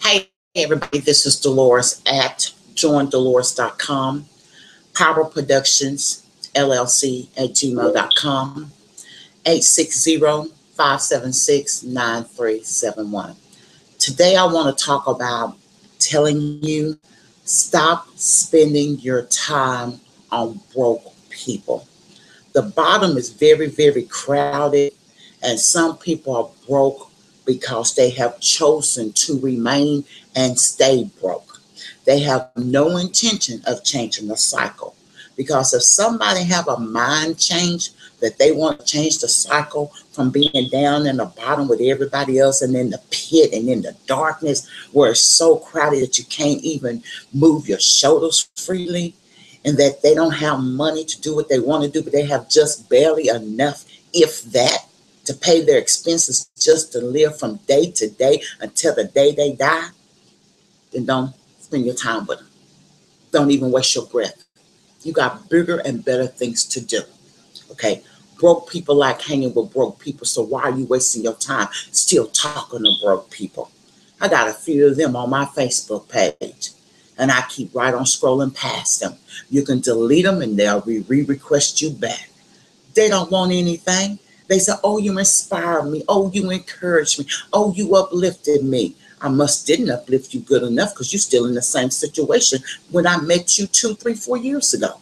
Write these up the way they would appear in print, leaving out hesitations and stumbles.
Hey everybody, this is Dolores at joindolores.com, Power Productions LLC at gmail.com, 860-576-9371. Today I want to talk about telling you stop spending your time on broke people. The bottom is very, very crowded, and some people are broke because they have chosen to remain and stay broke. They have no intention of changing the cycle. Because if somebody have a mind change that they want to change the cycle from being down in the bottom with everybody else and in the pit and in the darkness where it's so crowded that you can't even move your shoulders freely, and that they don't have money to do what they want to do, but they have just barely enough, if that, to pay their expenses just to live from day to day until the day they die, then don't spend your time with them. Don't even waste your breath. You got bigger and better things to do. Okay? Broke people like hanging with broke people, so why are you wasting your time still talking to broke people? I got a few of them on my Facebook page, and I keep right on scrolling past them. You can delete them and they'll re-request you back. They don't want anything. They say, oh, you inspired me. Oh, you encouraged me. Oh, you uplifted me. I must didn't uplift you good enough because you're still in the same situation when I met you 2, 3, 4 years ago.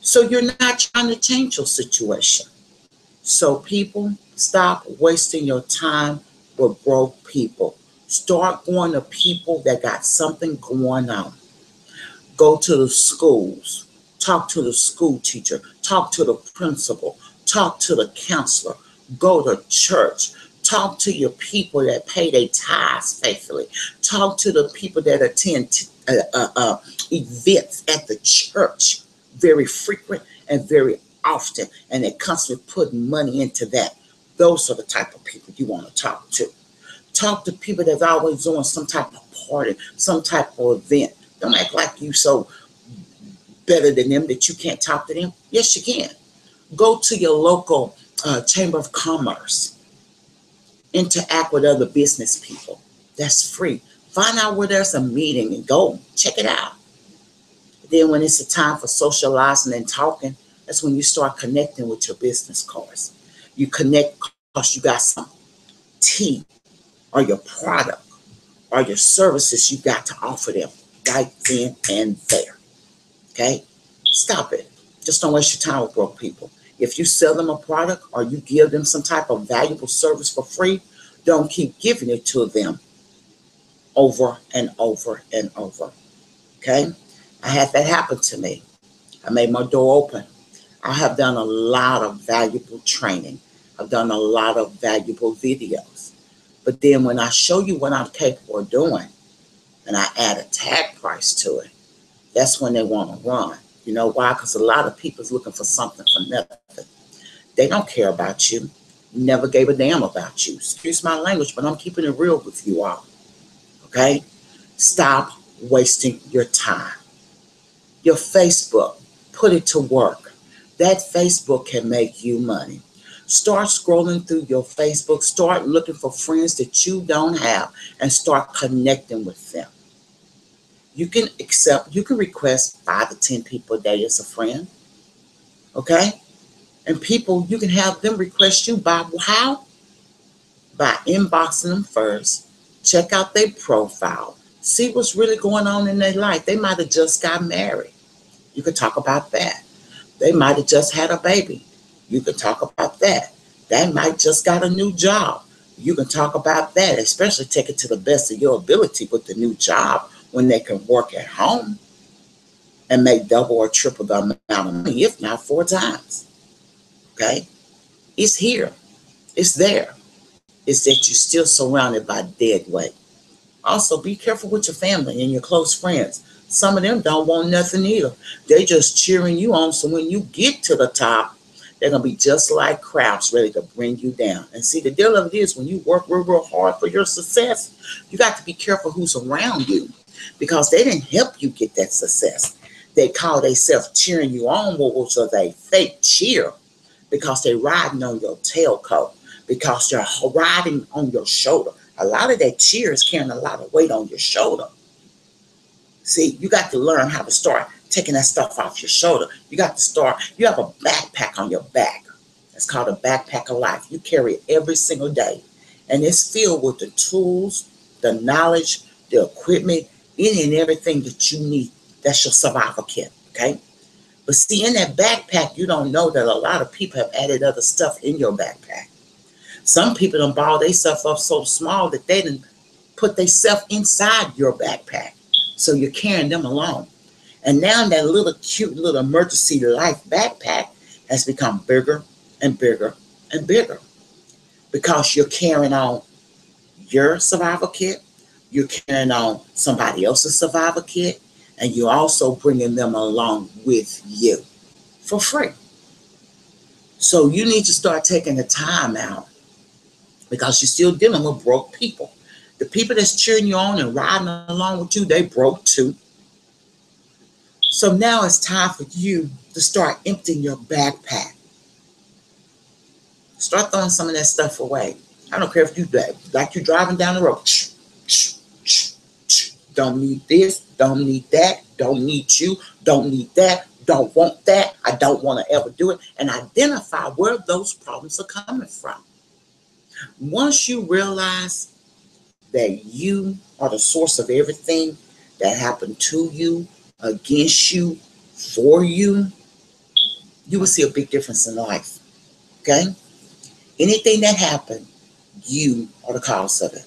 So you're not trying to change your situation. So people, stop wasting your time with broke people. Start going to people that got something going on. Go to the schools, talk to the school teacher, talk to the principal, talk to the counselor, go to church, talk to your people that pay their tithes faithfully, talk to the people that attend events at the church very frequent and very often, and they constantly putting money into that. Those are the type of people you want to talk to. Talk to people that's always doing some type of party, some type of event. Don't act like you so better than them that you can't talk to them. Yes, you can. Go to your local chamber of commerce. Interact with other business people. That's free. Find out where there's a meeting and go check it out. Then when it's a time for socializing and talking, that's when you start connecting with your business cards. You connect because you got some tea or your product or your services you got to offer them right then and there. Okay? Stop it. Just don't waste your time with broke people. If you sell them a product or you give them some type of valuable service for free, don't keep giving it to them over and over and over. Okay? I had that happen to me. I made my door open. I have done a lot of valuable training. I've done a lot of valuable videos. But then when I show you what I'm capable of doing and I add a tag price to it, that's when they want to run. You know why? Because a lot of people's looking for something for nothing. They don't care about you. Never gave a damn about you. Excuse my language, but I'm keeping it real with you all. Okay? Stop wasting your time. Your Facebook, put it to work. That Facebook can make you money. Start scrolling through your Facebook. Start looking for friends that you don't have and start connecting with them. You can request 5 to 10 people a day as a friend. Okay? And people, you can have them request you by how? By inboxing them first. Check out their profile. See what's really going on in their life. They might have just got married. You could talk about that. They might have just had a baby. You can talk about that. They might just got a new job. You can talk about that, especially take it to the best of your ability with the new job when they can work at home and make double or triple the amount of money, if not 4 times. Okay? It's here. It's there. It's that you're still surrounded by dead weight. Also, be careful with your family and your close friends. Some of them don't want nothing either. They just cheering you on, so when you get to the top, they're going to be just like crabs ready to bring you down. And see, the deal of it is when you work real, real hard for your success, you got to be careful who's around you because they didn't help you get that success. They call themselves cheering you on, which was a fake cheer because they're riding on your tailcoat, because they're riding on your shoulder. A lot of that cheer is carrying a lot of weight on your shoulder. See, you got to learn how to start taking that stuff off your shoulder. You got to start, you have a backpack on your back. It's called a backpack of life. You carry it every single day. And it's filled with the tools, the knowledge, the equipment, any and everything that you need. That's your survival kit, okay? But see, in that backpack, you don't know that a lot of people have added other stuff in your backpack. Some people done ball their stuff up so small that they done put their stuff inside your backpack. So you're carrying them along. And now that little cute little emergency life backpack has become bigger and bigger and bigger because you're carrying on your survival kit, you're carrying on somebody else's survival kit, and you're also bringing them along with you for free. So you need to start taking the time out because you're still dealing with broke people. The people that's cheering you on and riding along with you, they broke too. So now it's time for you to start emptying your backpack. Start throwing some of that stuff away. I don't care if you like you're driving down the road. Don't need this, don't need that, don't need you, don't need that, don't want that, I don't want to ever do it. And identify where those problems are coming from. Once you realize that you are the source of everything that happened to you, against you, for you, you will see a big difference in life. Okay? Anything that happened, you are the cause of it.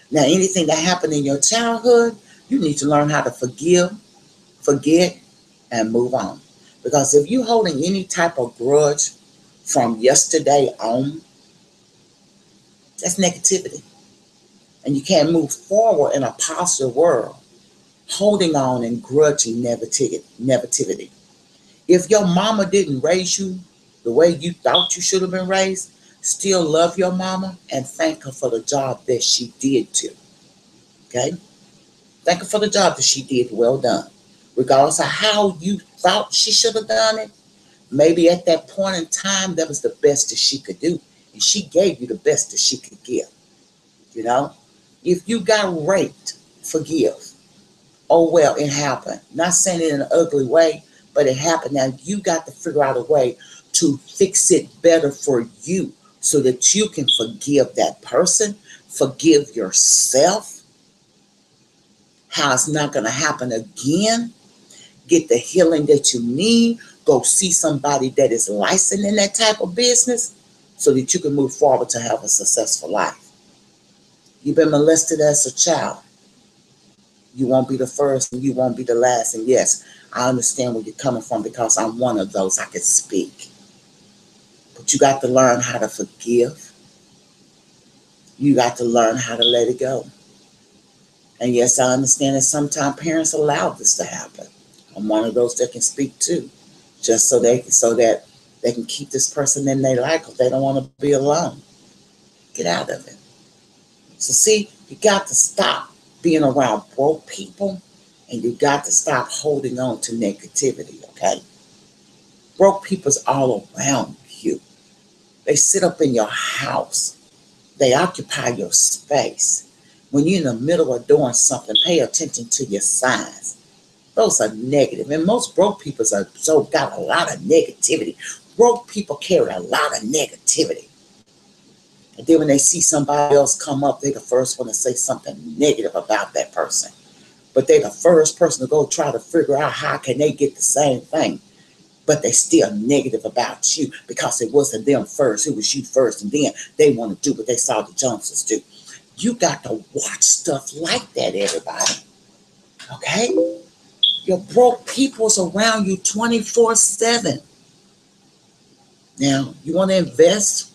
Now, anything that happened in your childhood, you need to learn how to forgive, forget, and move on. Because if you're holding any type of grudge from yesterday on, that's negativity. And you can't move forward in a positive world holding on and grudging negativity. If your mama didn't raise you the way you thought you should have been raised, still love your mama and thank her for the job that she did too. Okay? Thank her for the job that she did. Well done. Regardless of how you thought she should have done it, maybe at that point in time, that was the best that she could do. And she gave you the best that she could give. You know? If you got raped, forgive. Oh, well, it happened. Not saying it in an ugly way, but it happened. Now, you got to figure out a way to fix it better for you so that you can forgive that person, forgive yourself, how it's not going to happen again, get the healing that you need, go see somebody that is licensed in that type of business so that you can move forward to have a successful life. You've been molested as a child. You won't be the first and you won't be the last. And yes, I understand where you're coming from because I'm one of those. I can speak. But you got to learn how to forgive. You got to learn how to let it go. And yes, I understand that sometimes parents allow this to happen. I'm one of those that can speak too. Just so that they can keep this person in their life because they don't want to be alone. Get out of it. So see, you got to stop being around broke people, and you got to stop holding on to negativity, okay? Broke people's all around you. They sit up in your house. They occupy your space. When you're in the middle of doing something, pay attention to your signs. Those are negative. And most broke people got a lot of negativity. Broke people carry a lot of negativity. And then when they see somebody else come up, they're the first one to say something negative about that person. But they're the first person to go try to figure out how can they get the same thing. But they still negative about you because it wasn't them first. It was you first. And then they want to do what they saw the Joneses do. You got to watch stuff like that, everybody. Okay? Your broke people's around you 24/7. Now, you want to invest?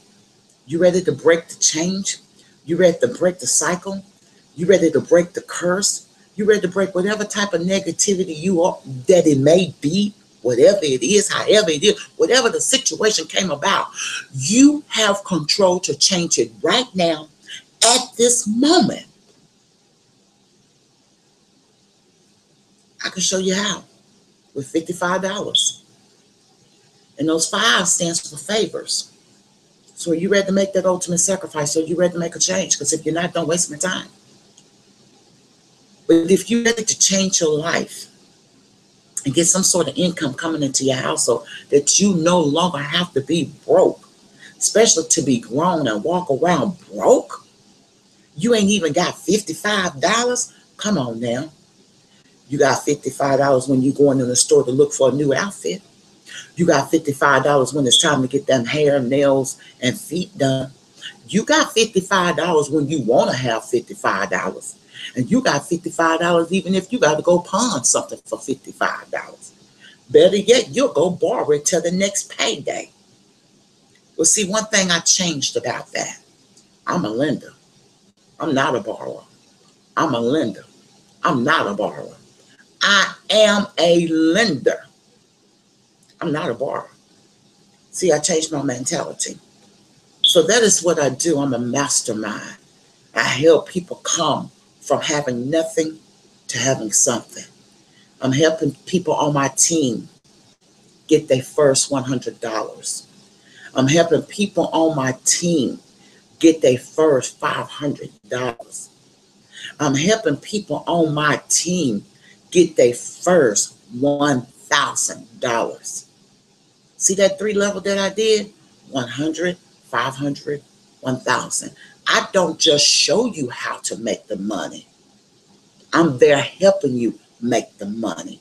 You ready to break the change? You ready to break the cycle? You ready to break the curse? You ready to break whatever type of negativity you are, that it may be, whatever it is, however it is, whatever the situation came about, you have control to change it right now at this moment. I can show you how with $55. And those 5 stands for favors. So are you ready to make that ultimate sacrifice? So are you ready to make a change? Because if you're not, don't waste my time. But if you're ready to change your life and get some sort of income coming into your household that you no longer have to be broke, especially to be grown and walk around broke, you ain't even got $55. Come on now. You got $55 when you go into the store to look for a new outfit. You got $55 when it's time to get them hair, nails, and feet done. You got $55 when you want to have $55. And you got $55 even if you got to go pawn something for $55. Better yet, you'll go borrow it till the next payday. Well, see, one thing I changed about that. I'm a lender. I'm not a borrower. I'm a lender. I'm not a borrower. I am a lender. I'm not a borrower. See, I changed my mentality. So that is what I do. I'm a mastermind. I help people come from having nothing to having something. I'm helping people on my team get their first $100. I'm helping people on my team get their first $500. I'm helping people on my team get their first $1,000. See that 3 level that I did? 100, 500, 1,000. I don't just show you how to make the money. I'm there helping you make the money.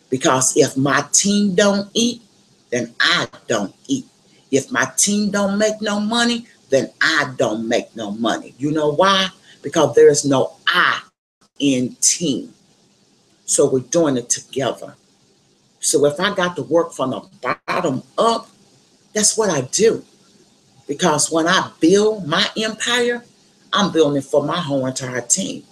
Because if my team don't eat, then I don't eat. If my team don't make no money, then I don't make no money. You know why? Because there is no I in team. So we're doing it together. So if I got to work from the bottom up, that's what I do. Because when I build my empire, I'm building it for my whole entire team.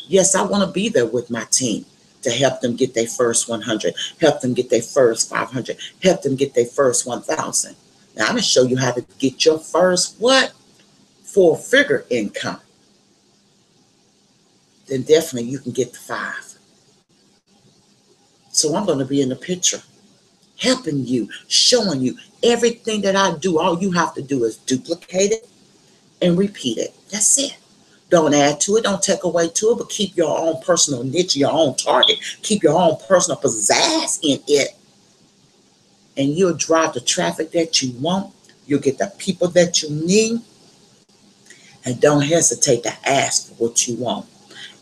Yes, I want to be there with my team to help them get their first 100, help them get their first 500, help them get their first 1,000. Now, I'm going to show you how to get your first what? 4-figure income. Then definitely you can get the 5. So I'm going to be in the picture, helping you, showing you everything that I do. All you have to do is duplicate it and repeat it. That's it. Don't add to it. Don't take away to it, but keep your own personal niche, your own target. Keep your own personal pizzazz in it. And you'll drive the traffic that you want. You'll get the people that you need. And don't hesitate to ask for what you want.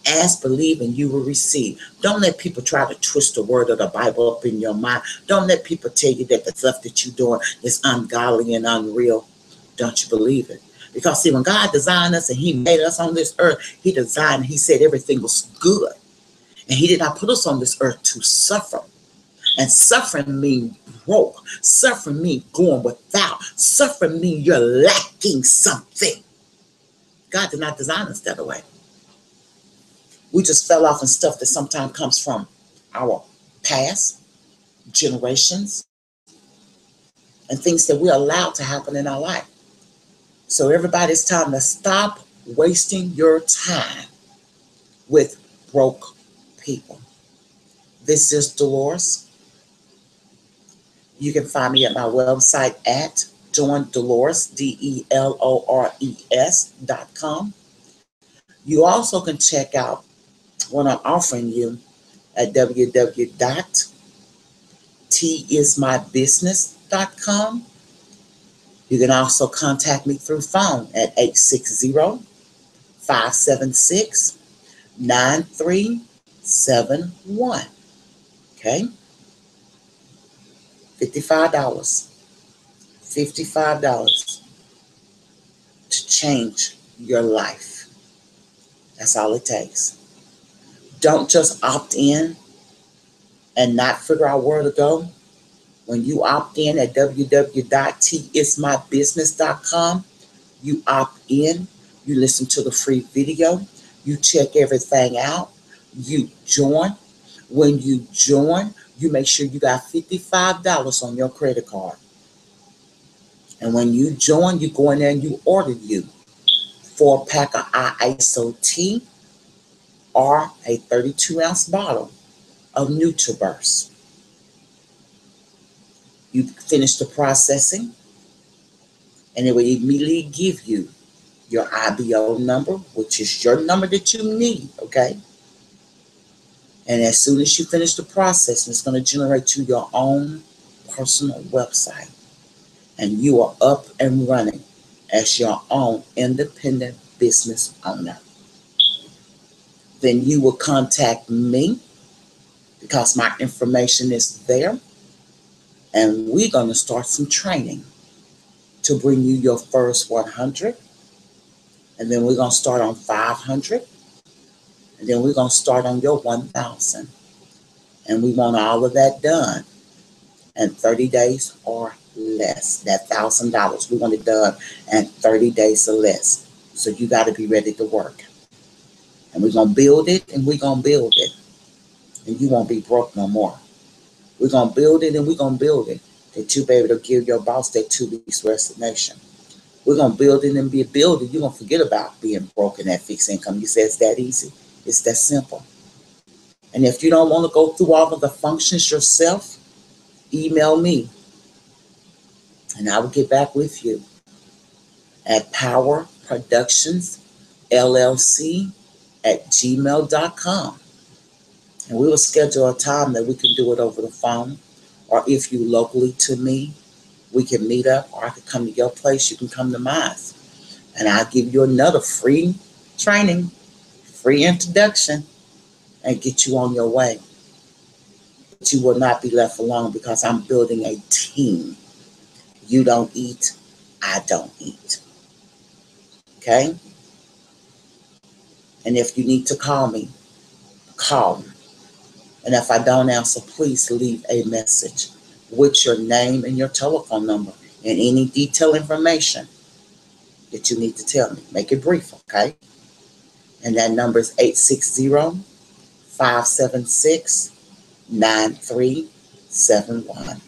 Ask, believe, and you will receive. Don't let people try to twist the word of the Bible up in your mind. Don't let people tell you that the stuff that you're doing is ungodly and unreal. Don't you believe it? Because see, when God designed us and he made us on this earth, he designed, he said everything was good. And he did not put us on this earth to suffer. And suffering means broke. Suffering means going without. Suffering means you're lacking something. God did not design us that way. We just fell off in stuff that sometimes comes from our past, generations, and things that we allowed to happen in our life. So everybody, it's time to stop wasting your time with broke people. This is Dolores. You can find me at my website at joindolores, DELORES.com. You also can check out what I'm offering you at www.tismybusiness.com. You can also contact me through phone at 860-576-9371. Okay? $55. $55 to change your life. That's all it takes. Don't just opt in and not figure out where to go. When you opt in at www.tismybusiness.com, you opt in, you listen to the free video, you check everything out, you join. When you join, you make sure you got $55 on your credit card. And when you join, you go in there and you order you 4-pack of ISO tea or a 32-ounce bottle of NutriBurst. You finish the processing. And it will immediately give you your IBO number, which is your number that you need, okay? And as soon as you finish the process, it's going to generate you your own personal website. And you are up and running as your own independent business owner. Then you will contact me because my information is there. And we're going to start some training to bring you your first 100. And then we're going to start on 500. And then we're going to start on your 1,000. And we want all of that done in 30 days or less. That $1,000, we want it done in 30 days or less. So you got to be ready to work. And we're going to build it, and we're going to build it. And you won't be broke no more. We're going to build it, and we're going to build it that you'll be able to give your boss that 2 weeks resignation. We're going to build it and be a builder. You're going to forget about being broke in that fixed income. You say it's that easy. It's that simple. And if you don't want to go through all of the functions yourself, email me. And I will get back with you at powerproductionsllc@gmail.com. And we will schedule a time that we can do it over the phone. Or if you locally to me, we can meet up, or I could come to your place, you can come to mine. And I'll give you another free training, free introduction, and get you on your way. But you will not be left alone because I'm building a team. You don't eat, I don't eat. Okay? And if you need to call me, call me. And if I don't answer, please leave a message with your name and your telephone number and any detailed information that you need to tell me. Make it brief, okay? And that number is 860-576-9371.